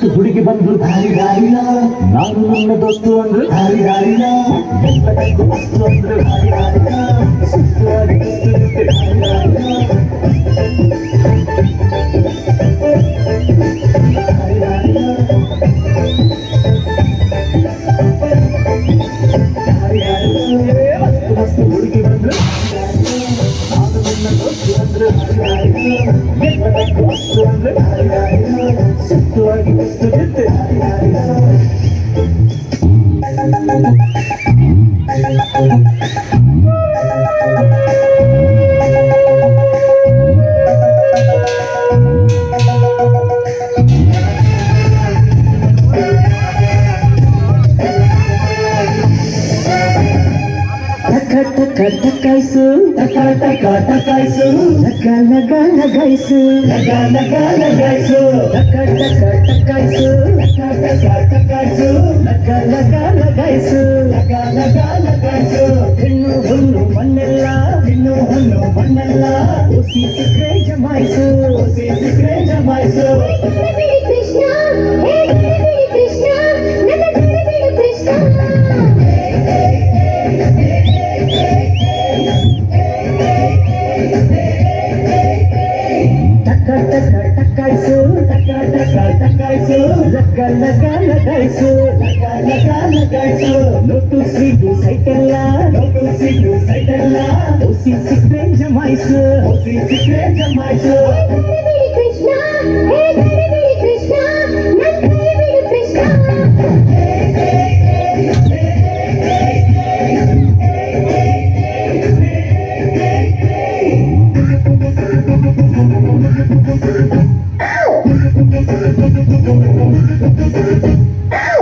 ಮಸ್ತ್ ಹುಡುಗಿ ಬಂದ್ರು ದಾರಿ ದಾರಿನ ನಾನು ನನ್ನ ದೋಸ್ತು ಅಂದ್ರೆ ದಾರಿ ದಾರಿನ ಎಲ್ಲದಕ್ಕೂ ಮಸ್ತು ಅಂದ್ರೆ ದಾರಿ ದಾರಿನ ಸುತ್ತಾಡಿ ದಾರಿ ದಾರಿನ ಮಸ್ತ್ ಹುಡುಗಿ ಬಂದ್ರು ನಾನು ನನ್ನ ದೋಸ್ತು ಅಂದ್ರೆ ದಾರಿ ದಾರಿನ ಎಲ್ಲದಕ್ಕೂ ಮಸ್ತು ಅಂದ್ರೆ ದಾರಿ ದಾರಿನ ಸುತ್ತಾಡಿ ದಾರಿ ದಾರಿನ ಟಕಾಯ್ಸು ಟಕಾಯ್ಸು ಲಗ ಲಗ ಲಗಾಯ್ಸು ಲಗ ಲಗ ಲಗಾಯ್ಸು ಟಕಾಯ್ಸು ಟಕಾಯ್ಸು ಲಗ ಲಗ ಲಗಾಯ್ಸು ಲಗ ಲಗ ಲಗಾಯ್ಸು ಹೆಣ್ಣು ಹುಣ್ಣು ಮಣ್ಣೆಲ್ಲ ಒಸಿ ಸಿಕ್ಕರೆ ಜಮಾಯಿಸು ಕೃಷ್ಣ ಕೃಷ್ಣ ನನ್ನ ಕೃಷ್ಣ ಟಕಾಯ್ಸು ಲಗ ಲಗ ಲಗಾಯ್ಸು ನೋಟು ಸಿಗು ಸೈಟೆಲ್ಲ ಒಸಿ ಸಿಕ್ಕರೆ ಜಮಾಯಿಸು ಕೃಷ್ಣ ಕೃಷ್ಣ